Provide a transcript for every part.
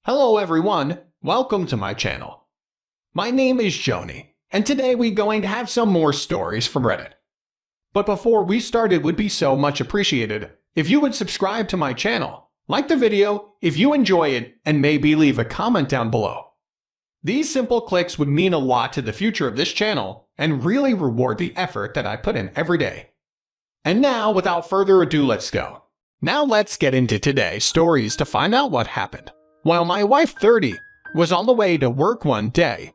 Hello everyone, welcome to my channel. My name is Xony, and today we're going to have some more stories from Reddit. But before we start, it would be so much appreciated if you would subscribe to my channel, like the video if you enjoy it, and maybe leave a comment down below. These simple clicks would mean a lot to the future of this channel and really reward the effort that I put in every day. And now, without further ado, let's go. Now let's get into today's stories to find out what happened. While my wife, 30, was on the way to work one day,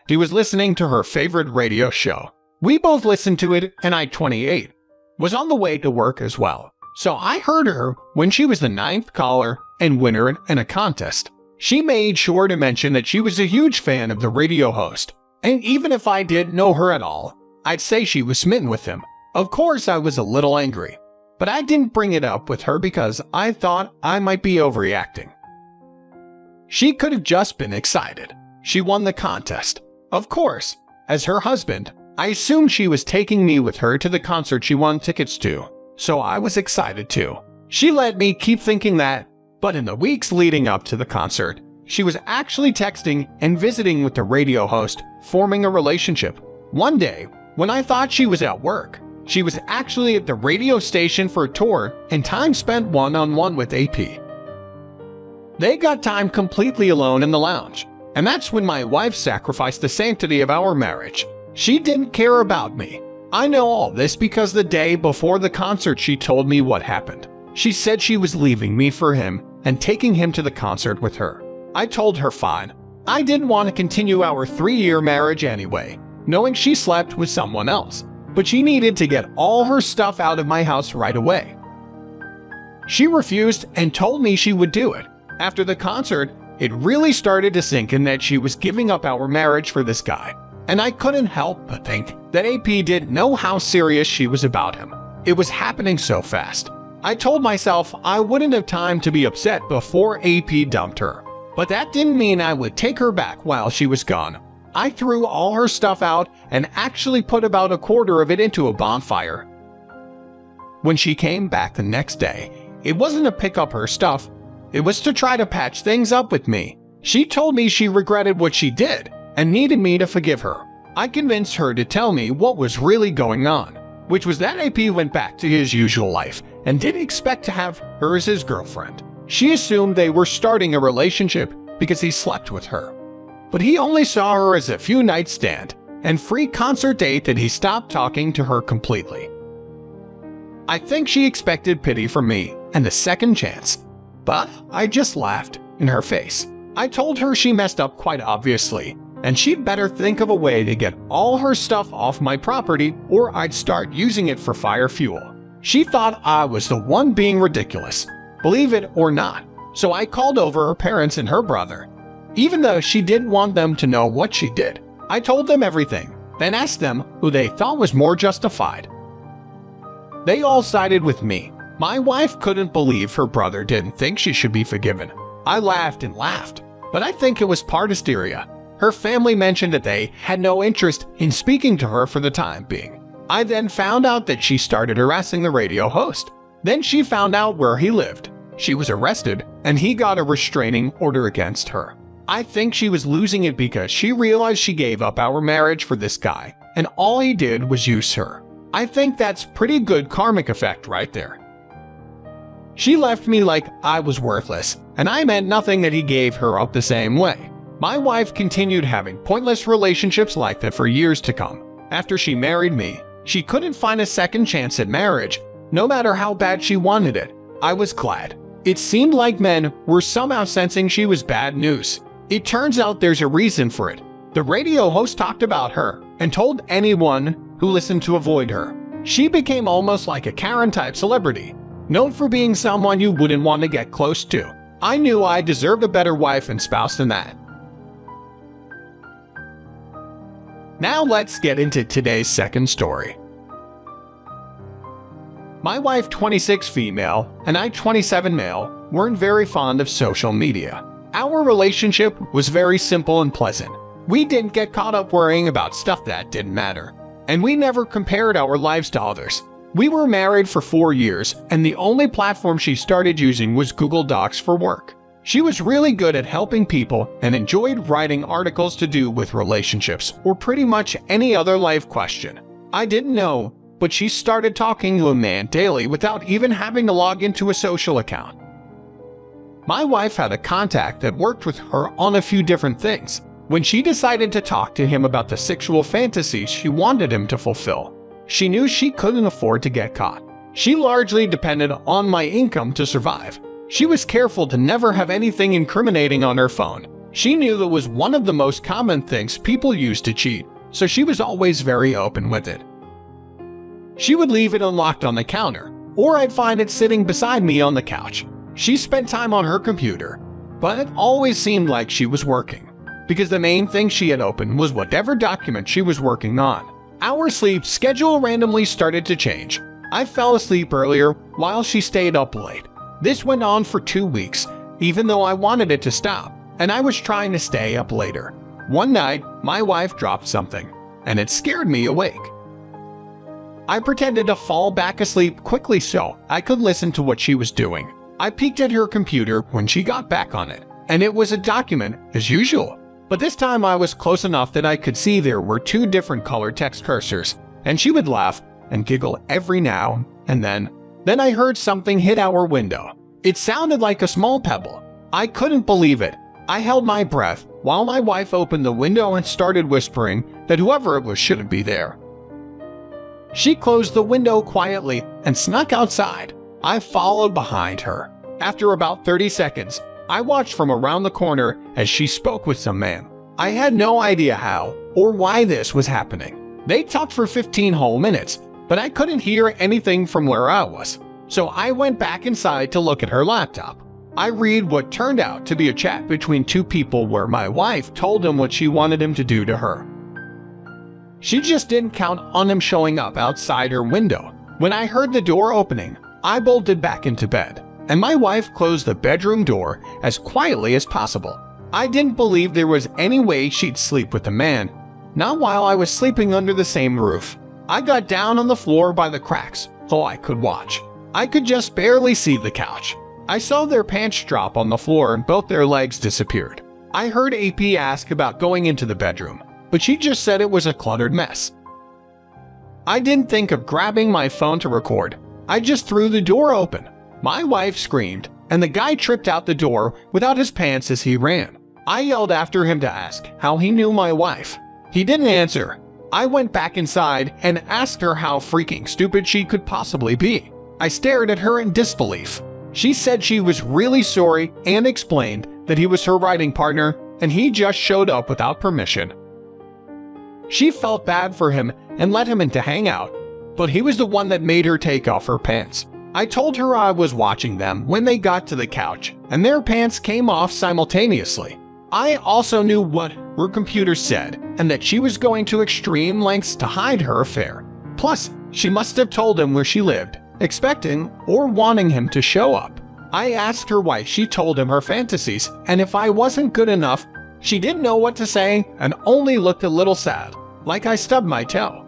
she was listening to her favorite radio show. We both listened to it, and I, 28, was on the way to work as well. So I heard her when she was the 9th caller and winner in a contest. She made sure to mention that she was a huge fan of the radio host, and even if I didn't know her at all, I'd say she was smitten with him. Of course, I was a little angry, but I didn't bring it up with her because I thought I might be overreacting. She could have just been excited. She won the contest. Of course, as her husband, I assumed she was taking me with her to the concert she won tickets to, so I was excited too. She let me keep thinking that, but in the weeks leading up to the concert, she was actually texting and visiting with the radio host, forming a relationship. One day, when I thought she was at work, she was actually at the radio station for a tour and time spent one-on-one with AP. They got time completely alone in the lounge, and that's when my wife sacrificed the sanctity of our marriage. She didn't care about me. I know all this because the day before the concert she told me what happened. She said she was leaving me for him and taking him to the concert with her. I told her fine. I didn't want to continue our 3-year marriage anyway, knowing she slept with someone else, but she needed to get all her stuff out of my house right away. She refused and told me she would do it. After the concert, it really started to sink in that she was giving up our marriage for this guy, and I couldn't help but think that AP didn't know how serious she was about him. It was happening so fast. I told myself I wouldn't have time to be upset before AP dumped her, but that didn't mean I would take her back while she was gone. I threw all her stuff out and actually put about a quarter of it into a bonfire. When she came back the next day, it wasn't to pick up her stuff. It was to try to patch things up with me. She told me she regretted what she did and needed me to forgive her. I convinced her to tell me what was really going on, which was that AP went back to his usual life and didn't expect to have her as his girlfriend. She assumed they were starting a relationship because he slept with her. But he only saw her as a few night stand and free concert date that he stopped talking to her completely. I think she expected pity from me and a second chance. But I just laughed in her face. I told her she messed up quite obviously, and she'd better think of a way to get all her stuff off my property or I'd start using it for fire fuel. She thought I was the one being ridiculous, believe it or not, so I called over her parents and her brother. Even though she didn't want them to know what she did, I told them everything, then asked them who they thought was more justified. They all sided with me. My wife couldn't believe her brother didn't think she should be forgiven. I laughed and laughed, but I think it was part hysteria. Her family mentioned that they had no interest in speaking to her for the time being. I then found out that she started harassing the radio host. Then she found out where he lived. She was arrested, and he got a restraining order against her. I think she was losing it because she realized she gave up our marriage for this guy, and all he did was use her. I think that's pretty good karmic effect right there. She left me like I was worthless, and I meant nothing that he gave her up the same way. My wife continued having pointless relationships like that for years to come. After she married me, she couldn't find a second chance at marriage, no matter how bad she wanted it. I was glad. It seemed like men were somehow sensing she was bad news. It turns out there's a reason for it. The radio host talked about her and told anyone who listened to avoid her. She became almost like a Karen-type celebrity, known for being someone you wouldn't want to get close to. I knew I deserved a better wife and spouse than that. Now let's get into today's second story. My wife, 26 female, and I, 27 male, weren't very fond of social media. Our relationship was very simple and pleasant. We didn't get caught up worrying about stuff that didn't matter, and we never compared our lives to others. We were married for 4 years, and the only platform she started using was Google Docs for work. She was really good at helping people and enjoyed writing articles to do with relationships or pretty much any other life question. I didn't know, but she started talking to a man daily without even having to log into a social account. My wife had a contact that worked with her on a few different things. When she decided to talk to him about the sexual fantasies she wanted him to fulfill, she knew she couldn't afford to get caught. She largely depended on my income to survive. She was careful to never have anything incriminating on her phone. She knew that was one of the most common things people use to cheat, so she was always very open with it. She would leave it unlocked on the counter, or I'd find it sitting beside me on the couch. She spent time on her computer, but it always seemed like she was working, because the main thing she had opened was whatever document she was working on. Our sleep schedule randomly started to change. I fell asleep earlier while she stayed up late. This went on for 2 weeks, even though I wanted it to stop, and I was trying to stay up later. One night, my wife dropped something, and it scared me awake. I pretended to fall back asleep quickly so I could listen to what she was doing. I peeked at her computer when she got back on it, and it was a document as usual. But this time I was close enough that I could see there were 2 different colored text cursors, and she would laugh and giggle every now and then. Then I heard something hit our window. It sounded like a small pebble. I couldn't believe it. I held my breath while my wife opened the window and started whispering that whoever it was shouldn't be there. She closed the window quietly and snuck outside. I followed behind her. After about 30 seconds, I watched from around the corner as she spoke with some man. I had no idea how or why this was happening. They talked for 15 whole minutes, but I couldn't hear anything from where I was. So I went back inside to look at her laptop. I read what turned out to be a chat between 2 people where my wife told him what she wanted him to do to her. She just didn't count on him showing up outside her window. When I heard the door opening, I bolted back into bed, and my wife closed the bedroom door as quietly as possible. I didn't believe there was any way she'd sleep with a man, not while I was sleeping under the same roof. I got down on the floor by the cracks so I could watch. I could just barely see the couch. I saw their pants drop on the floor and both their legs disappeared. I heard AP ask about going into the bedroom, but she just said it was a cluttered mess. I didn't think of grabbing my phone to record. I just threw the door open. My wife screamed, and the guy tripped out the door without his pants as he ran. I yelled after him to ask how he knew my wife. He didn't answer. I went back inside and asked her how freaking stupid she could possibly be. I stared at her in disbelief. She said she was really sorry and explained that he was her writing partner and he just showed up without permission. She felt bad for him and let him in to hang out, but he was the one that made her take off her pants. I told her I was watching them when they got to the couch, and their pants came off simultaneously. I also knew what her computer said, and that she was going to extreme lengths to hide her affair. Plus, she must have told him where she lived, expecting or wanting him to show up. I asked her why she told him her fantasies, and if I wasn't good enough. She didn't know what to say and only looked a little sad, like I stubbed my toe.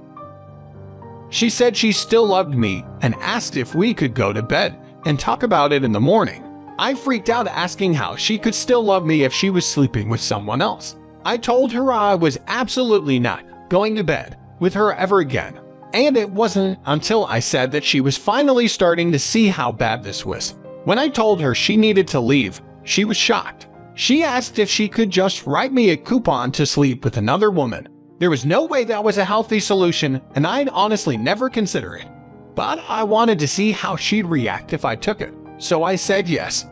She said she still loved me and asked if we could go to bed and talk about it in the morning. I freaked out asking how she could still love me if she was sleeping with someone else. I told her I was absolutely not going to bed with her ever again. And it wasn't until I said that she was finally starting to see how bad this was. When I told her she needed to leave, she was shocked. She asked if she could just write me a coupon to sleep with another woman. There was no way that was a healthy solution, and I'd honestly never consider it. But I wanted to see how she'd react if I took it, so I said yes.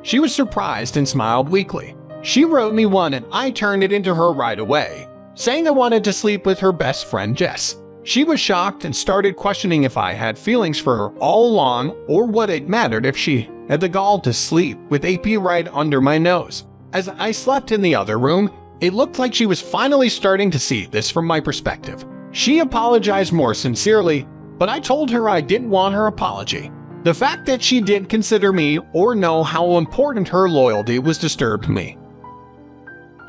She was surprised and smiled weakly. She wrote me one and I turned it into her right away, saying I wanted to sleep with her best friend Jess. She was shocked and started questioning if I had feelings for her all along or what it mattered if she had the gall to sleep with AP right under my nose. As I slept in the other room, it looked like she was finally starting to see this from my perspective. She apologized more sincerely, but I told her I didn't want her apology. The fact that she didn't consider me or know how important her loyalty was disturbed me.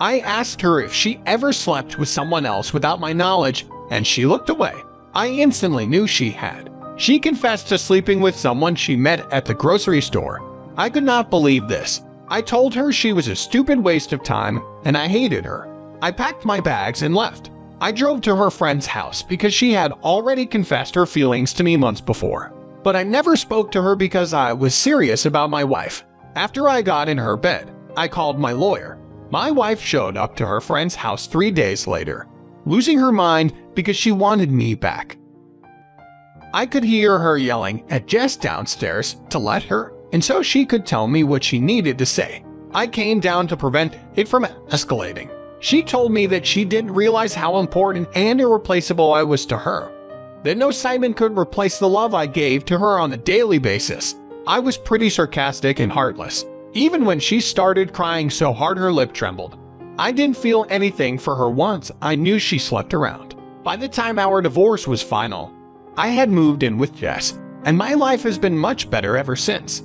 I asked her if she ever slept with someone else without my knowledge, and she looked away. I instantly knew she had. She confessed to sleeping with someone she met at the grocery store. I could not believe this. I told her she was a stupid waste of time and I hated her. I packed my bags and left. I drove to her friend's house because she had already confessed her feelings to me months before. But I never spoke to her because I was serious about my wife. After I got in her bed, I called my lawyer. My wife showed up to her friend's house 3 days later, losing her mind because she wanted me back. I could hear her yelling at Jess downstairs to let her, and so she could tell me what she needed to say. I came down to prevent it from escalating. She told me that she didn't realize how important and irreplaceable I was to her, that no Simon could replace the love I gave to her on a daily basis. I was pretty sarcastic and heartless, even when she started crying so hard her lip trembled. I didn't feel anything for her once I knew she slept around. By the time our divorce was final, I had moved in with Jess, and my life has been much better ever since.